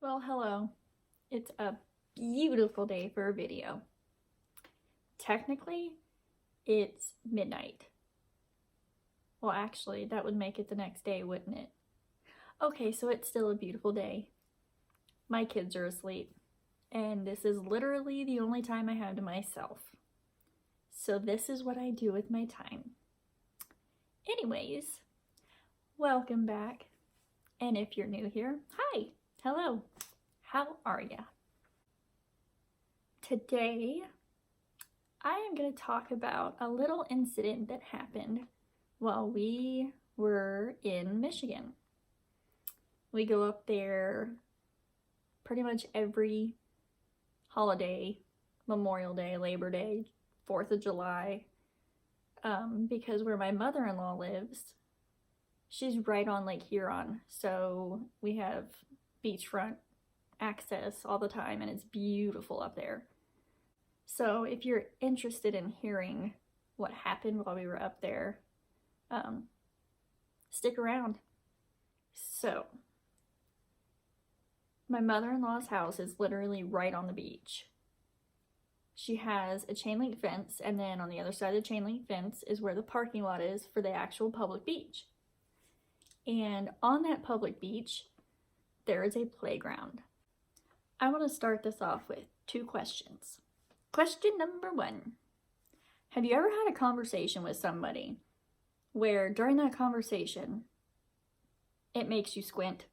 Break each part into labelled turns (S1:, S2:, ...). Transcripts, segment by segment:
S1: Well, hello. It's a beautiful day for a video. Technically, it's midnight. Well, actually, that would make it the next day, wouldn't it? Okay, so it's still a beautiful day. My kids are asleep, and this is literally the only time I have to myself. So this is what I do with my time. Anyways, welcome back. And if you're new here, hi, hello, how are ya? Today, I am going to talk about a little incident that happened while we were in Michigan. We go up there pretty much every holiday, Memorial Day, Labor Day, 4th of July, because where my mother-in-law lives, she's right on Lake Huron, so we have beachfront access all the time, and it's beautiful up there. So if you're interested in hearing what happened while we were up there, stick around. So my mother-in-law's house is literally right on the beach. She has a chain link fence, and then on the other side of the chain link fence is where the parking lot is for the actual public beach. And on that public beach, there is a playground. I want to start this off with 2 questions. Question number 1. Have you ever had a conversation with somebody where during that conversation, it makes you squint?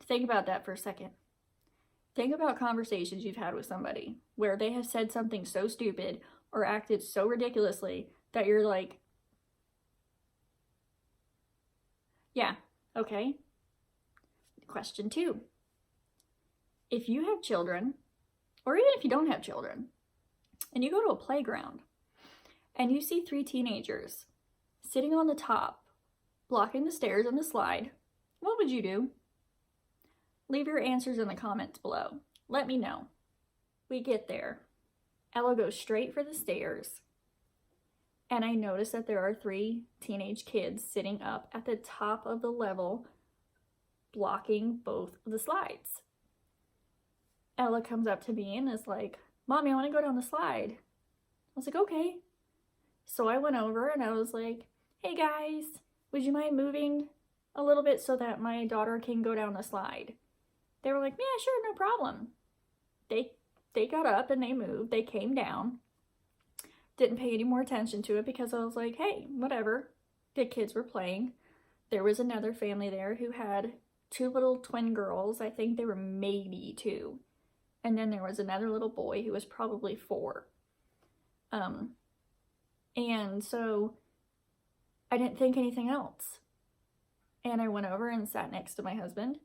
S1: Think about that for a second. Think about conversations you've had with somebody where they have said something so stupid or acted so ridiculously that you're like, yeah, okay. Question 2. If you have children, or even if you don't have children, and you go to a playground and you see 3 teenagers sitting on the top, blocking the stairs and the slide, what would you do? Leave your answers in the comments below. Let me know. We get there. Ella goes straight for the stairs, and I notice that there are 3 teenage kids sitting up at the top of the level, blocking both of the slides. Ella comes up to me and is like, "Mommy, I want to go down the slide." I was like, "Okay." So I went over and I was like, "Hey guys, would you mind moving a little bit so that my daughter can go down the slide?" They were like, "Yeah, sure, no problem." They got up and they moved. They came down. Didn't pay any more attention to it because I was like, hey, whatever. The kids were playing. There was another family there who had 2 little twin girls. I think they were maybe 2. And then there was another little boy who was probably 4. And so I didn't think anything else. And I went over and sat next to my husband.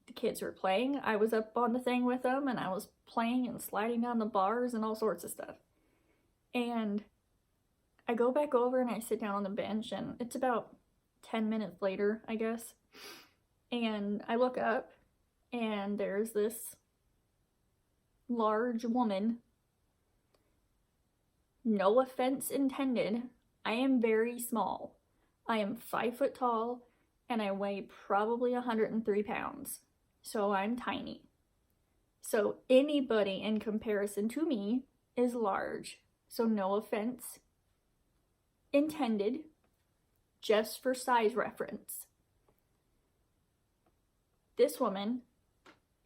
S1: The kids were playing. I was up on the thing with them, and I was playing and sliding down the bars and all sorts of stuff. And I go back over and I sit down on the bench, and it's about 10 minutes later, I guess. And I look up, and there's this large woman. No offense intended. I am very small. I am 5 foot tall, and I weigh probably 103 pounds. So I'm tiny. So anybody in comparison to me is large. So no offense intended, just for size reference. This woman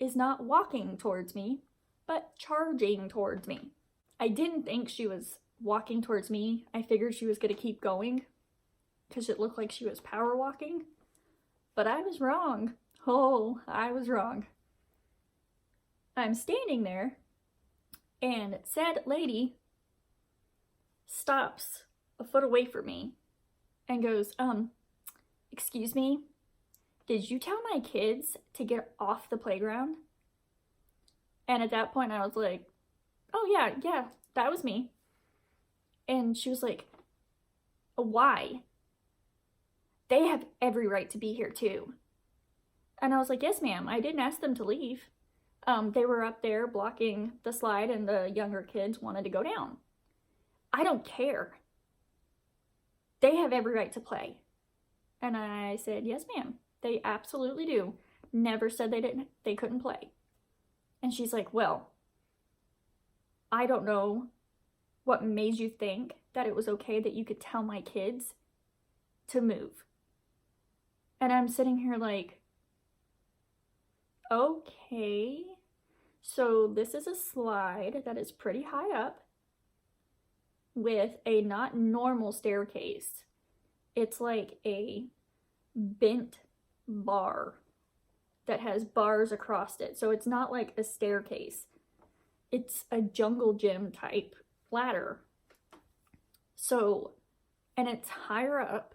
S1: is not walking towards me, but charging towards me. I didn't think she was walking towards me. I figured she was going to keep going because it looked like she was power walking. But I was wrong. Oh, I was wrong. I'm standing there, and said lady stops a foot away from me and goes, excuse me, did you tell my kids to get off the playground? And at that point I was like, oh yeah, that was me. And she was like, why? They have every right to be here too. And I was like, yes ma'am, I didn't ask them to leave. They were up there blocking the slide, and the younger kids wanted to go down. I don't care. They have every right to play. And I said, yes ma'am, they absolutely do. never said they couldn't play. And she's like, well, I don't know what made you think that it was okay that you could tell my kids to move. And I'm sitting here like, okay, so this is a slide that is pretty high up with a not normal staircase. It's like a bent bar that has bars across it. So it's not like a staircase. It's a jungle gym type ladder. So, and it's higher up.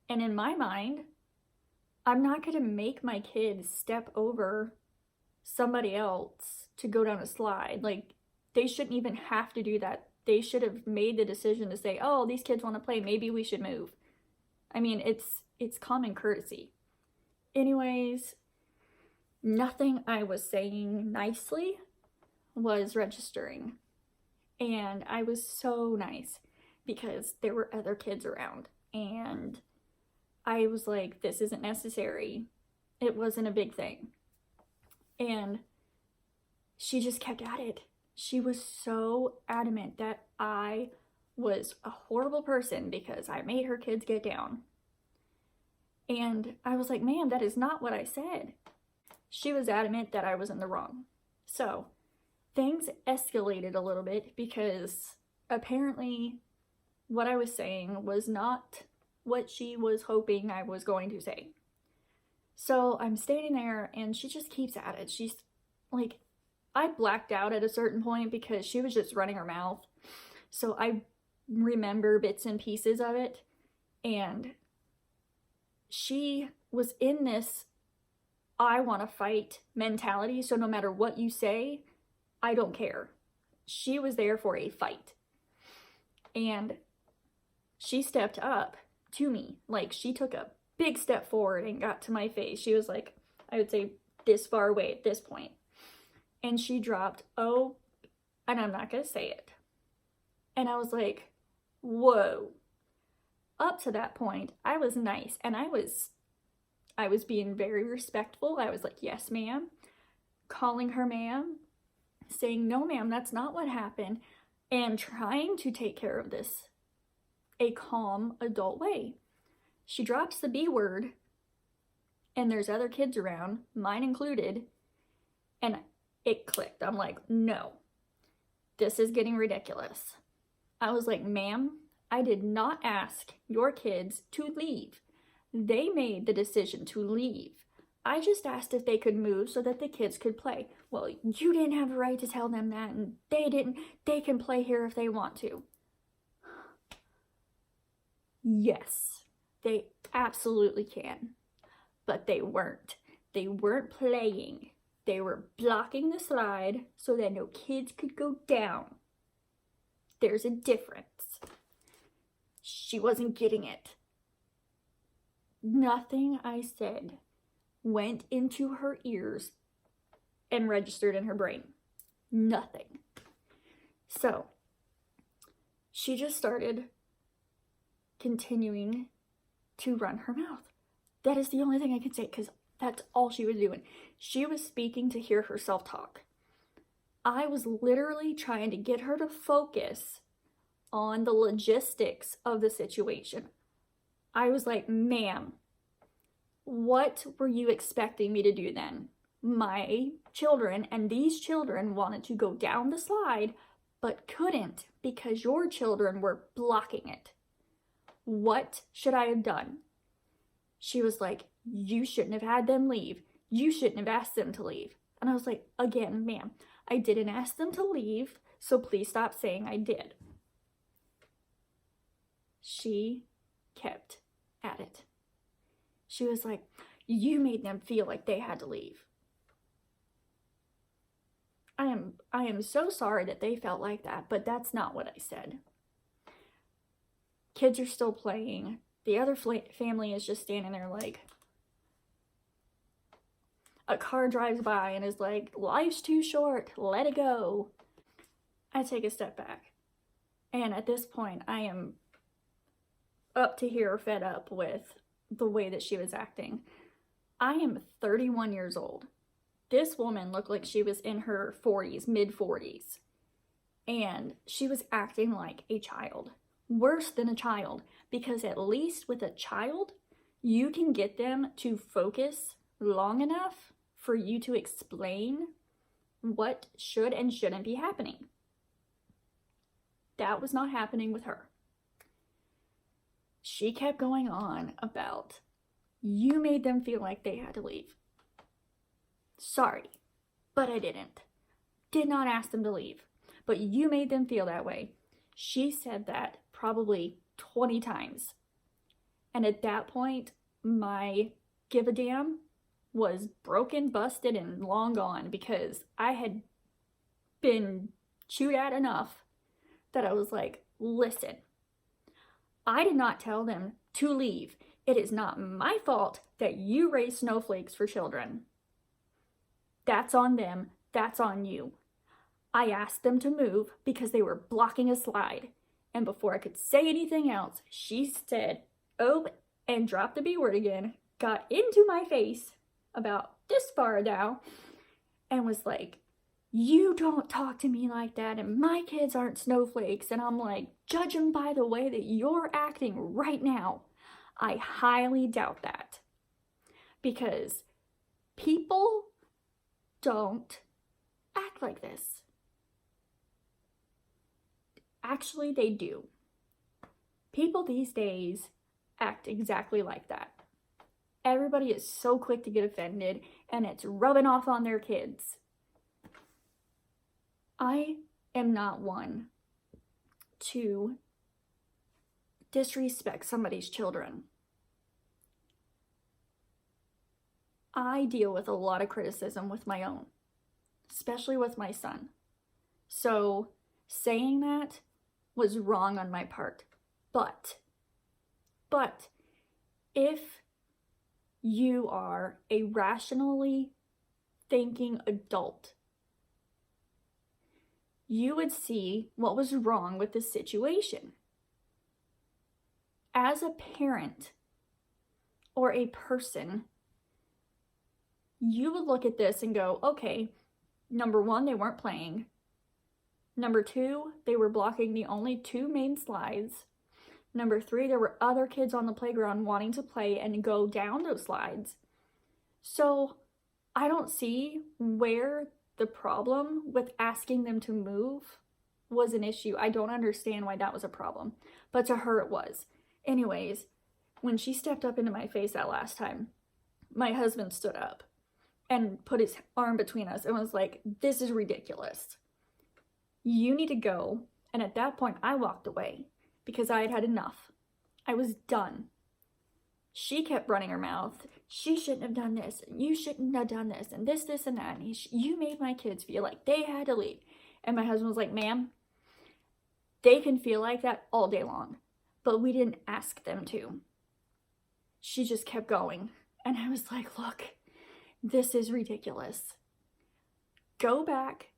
S1: And in my mind, I'm not going to make my kids step over somebody else to go down a slide. Like, they shouldn't even have to do that. They should have made the decision to say, oh, these kids want to play, maybe we should move. I mean, it's common courtesy. Anyways, nothing I was saying nicely was registering. And I was so nice because there were other kids around. And I was like, this isn't necessary. It wasn't a big thing. And she just kept at it. She was so adamant that I was a horrible person because I made her kids get down. And I was like, ma'am, that is not what I said. She was adamant that I was in the wrong. So things escalated a little bit because apparently what I was saying was not what she was hoping I was going to say. So I'm standing there and she just keeps at it. She's like, I blacked out at a certain point because she was just running her mouth. So I remember bits and pieces of it. And she was in this I want to fight mentality. So no matter what you say, I don't care. She was there for a fight. And she stepped up to me. Like, she took a big step forward and got to my face. She was like, I would say this far away at this point. And she dropped, oh, and I'm not going to say it. And I was like, whoa. Up to that point, I was nice. And I was being very respectful. I was like, yes, ma'am. Calling her ma'am. Saying, no, ma'am, that's not what happened. And trying to take care of this a calm adult way. She drops the B word. And there's other kids around, mine included. And it clicked. I'm like, no, this is getting ridiculous. I was like, ma'am, I did not ask your kids to leave. They made the decision to leave. I just asked if they could move so that the kids could play. Well, you didn't have a right to tell them that, and they didn't. They can play here if they want to. Yes, they absolutely can. But they weren't. They weren't playing. They were blocking the slide so that no kids could go down. There's a difference. She wasn't getting it. Nothing I said went into her ears and registered in her brain. Nothing. So she just started continuing to run her mouth. That is the only thing I can say, because that's all she was doing. She was speaking to hear herself talk. I was literally trying to get her to focus on the logistics of the situation. I was like, ma'am, what were you expecting me to do then? My children and these children wanted to go down the slide, but couldn't because your children were blocking it. What should I have done? She was like, you shouldn't have had them leave. You shouldn't have asked them to leave. And I was like, again, ma'am, I didn't ask them to leave, so please stop saying I did. She kept at it. She was like, you made them feel like they had to leave. I am so sorry that they felt like that, but that's not what I said. Kids are still playing. The other family is just standing there like, a car drives by and is like, life's too short, let it go. I take a step back. And at this point, I am up to here fed up with the way that she was acting. I am 31 years old. This woman looked like she was in her 40s, mid 40s. And she was acting like a child. Worse than a child. Because at least with a child, you can get them to focus long enough for you to explain what should and shouldn't be happening. That was not happening with her. She kept going on about, you made them feel like they had to leave. Sorry, but I didn't. Did not ask them to leave, but you made them feel that way. She said that probably 20 times. And at that point, my give a damn was broken, busted, and long gone, because I had been chewed at enough that I was like, listen, I did not tell them to leave. It is not my fault that you raise snowflakes for children. That's on them. That's on you. I asked them to move because they were blocking a slide. And before I could say anything else, she said, oh, and dropped the B word again, got into my face about this far now, and was like, you don't talk to me like that, and my kids aren't snowflakes. And I'm like, judge them by the way that you're acting right now. I highly doubt that. Because people don't act like this. Actually, they do. People these days act exactly like that. Everybody is so quick to get offended, and it's rubbing off on their kids. I am not one to disrespect somebody's children. I deal with a lot of criticism with my own, especially with my son. So saying that was wrong on my part. But if you are a rationally thinking adult, you would see what was wrong with the situation. As a parent or a person, you would look at this and go, okay, number one, they weren't playing. Number two, they were blocking the only two main slides. Number three, there were other kids on the playground wanting to play and go down those slides. So I don't see where the problem with asking them to move was an issue. I don't understand why that was a problem, but to her it was. Anyways, when she stepped up into my face that last time, my husband stood up and put his arm between us and was like, this is ridiculous. You need to go. And at that point, I walked away because I had had enough. I was done. She kept running her mouth. She shouldn't have done this, and you shouldn't have done this, and this, and that. And you made my kids feel like they had to leave. And my husband was like, ma'am, they can feel like that all day long, but we didn't ask them to. She just kept going. And I was like, look, this is ridiculous. Go back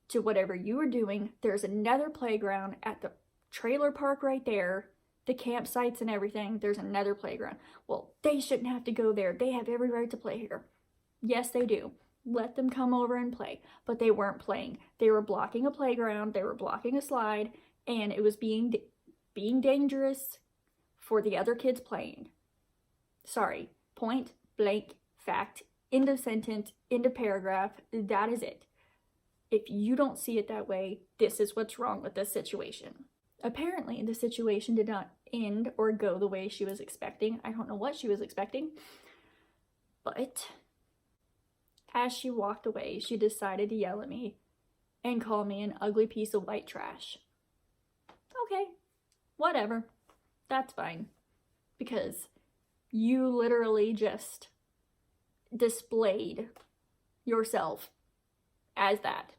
S1: to whatever you were doing. There's another playground at the trailer park right there. The campsites and everything, there's another playground. Well, they shouldn't have to go there. They have every right to play here. Yes, they do. Let them come over and play. But they weren't playing. They were blocking a playground. They were blocking a slide. And it was being dangerous for the other kids playing. Sorry. Point blank fact. End of sentence. End of paragraph. That is it. If you don't see it that way, this is what's wrong with this situation. Apparently, the situation did not end or go the way she was expecting. I don't know what she was expecting. But as she walked away, she decided to yell at me and call me an ugly piece of white trash. Okay, whatever. That's fine. Because you literally just displayed yourself as that.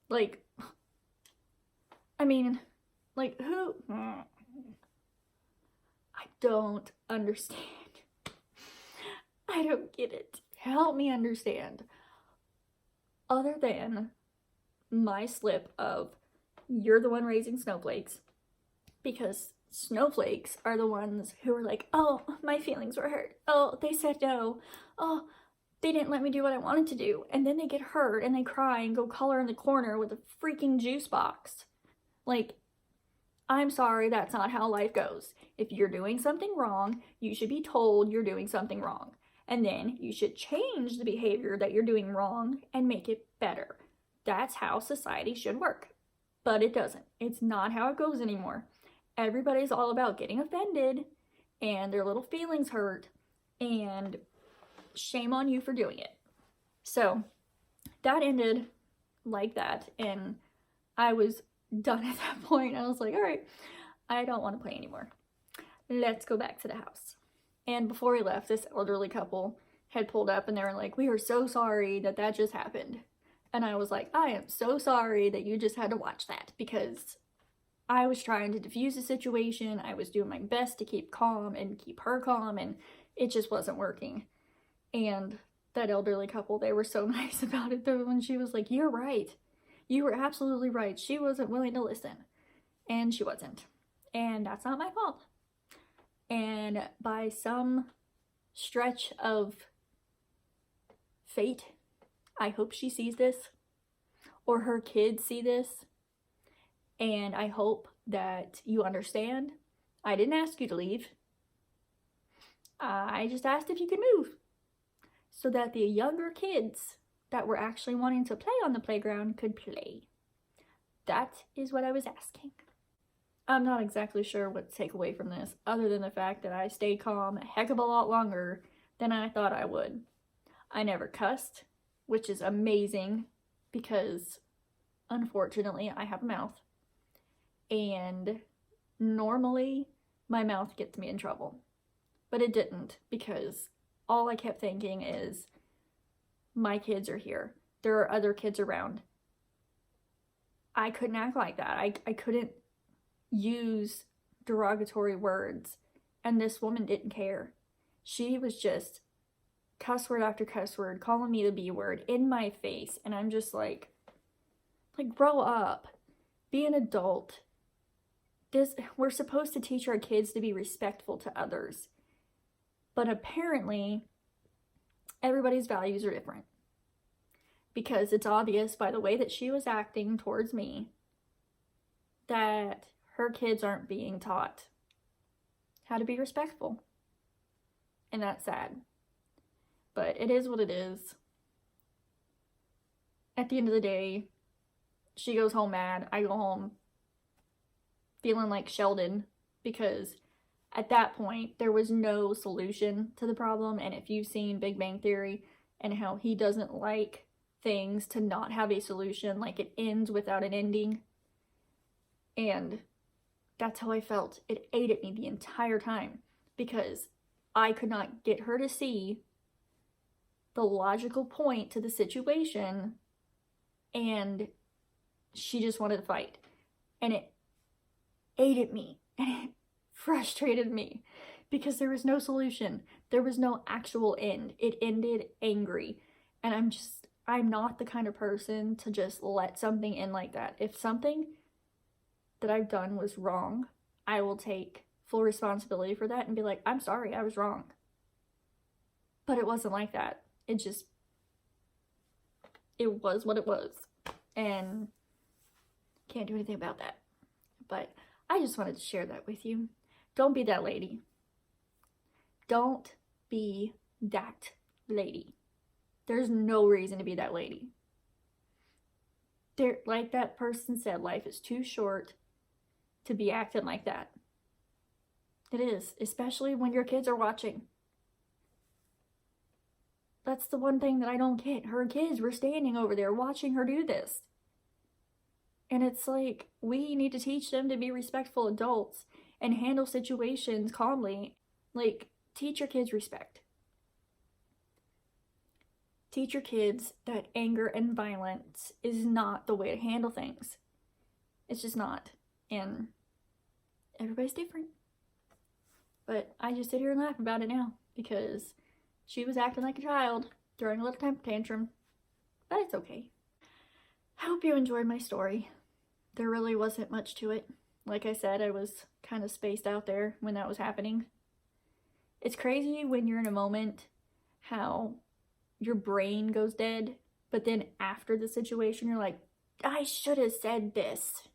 S1: Like, I mean, like, who? I don't understand. I don't get it. Help me understand. Other than my slip of, you're the one raising snowflakes, because snowflakes are the ones who are like, oh, my feelings were hurt. Oh, they said no. Oh, they didn't let me do what I wanted to do. And then they get hurt and they cry and go color in the corner with a freaking juice box. Like, I'm sorry, that's not how life goes. If you're doing something wrong, you should be told you're doing something wrong. And then you should change the behavior that you're doing wrong and make it better. That's how society should work. But it doesn't. It's not how it goes anymore. Everybody's all about getting offended and their little feelings hurt, and shame on you for doing it. So that ended like that, and I was done at that point. I was like, all right, I don't want to play anymore. Let's go back to the house. And before we left, this elderly couple had pulled up and they were like, we are so sorry that that just happened. And I was like, I am so sorry that you just had to watch that, because I was trying to diffuse the situation. I was doing my best to keep calm and keep her calm, and it just wasn't working. And that elderly couple, they were so nice about it though, when she was like, you're right. You were absolutely right. She wasn't willing to listen. And she wasn't. And that's not my fault. And by some stretch of fate, I hope she sees this, or her kids see this. And I hope that you understand. I didn't ask you to leave. I just asked if you could move, so that the younger kids that were actually wanting to play on the playground could play. That is what I was asking. I'm not exactly sure what to take away from this, other than the fact that I stayed calm a heck of a lot longer than I thought I would. I never cussed, which is amazing, because unfortunately I have a mouth. And normally my mouth gets me in trouble. But it didn't, because all I kept thinking is, my kids are here. There are other kids around. I couldn't act like that. I couldn't use derogatory words. And this woman didn't care. She was just cuss word after cuss word, calling me the B word in my face. And I'm just like, grow up. Be an adult. We're supposed to teach our kids to be respectful to others. But apparently, everybody's values are different. Because it's obvious by the way that she was acting towards me that her kids aren't being taught how to be respectful. And that's sad. But it is what it is. At the end of the day, she goes home mad. I go home feeling like Sheldon, because at that point there was no solution to the problem. And if you've seen Big Bang Theory and how he doesn't like things to not have a solution, like it ends without an ending, and that's how I felt. It ate at me the entire time, because I could not get her to see the logical point to the situation, and she just wanted to fight. And it ate at me, and it frustrated me, because there was no solution. There was no actual end. It ended angry. And I'm not the kind of person to just let something end like that. If something that I've done was wrong, I will take full responsibility for that and be like, I'm sorry, I was wrong. But it wasn't like that. It was what it was. And can't do anything about that. But I just wanted to share that with you. Don't be that lady. Don't be that lady. There's no reason to be that lady. Like that person said, life is too short to be acting like that. It is, especially when your kids are watching. That's the one thing that I don't get. Her kids were standing over there watching her do this. And it's like, we need to teach them to be respectful adults and handle situations calmly. Like, teach your kids respect. Teach your kids that anger and violence is not the way to handle things. It's just not. And everybody's different. But I just sit here and laugh about it now, because she was acting like a child, throwing a little temper tantrum. But it's okay. I hope you enjoyed my story. There really wasn't much to it. Like I said, I was kind of spaced out there when that was happening. It's crazy when you're in a moment how your brain goes dead, but then after the situation, you're like, I should have said this,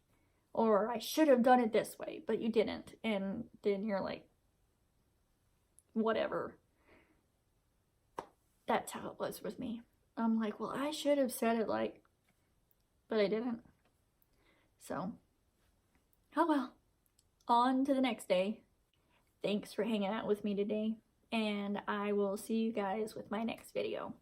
S1: or I should have done it this way, but you didn't. And then you're like, whatever. That's how it was with me. I'm like, well, I should have said it like, but I didn't. So, oh well. On to the next day. Thanks for hanging out with me today, and I will see you guys with my next video.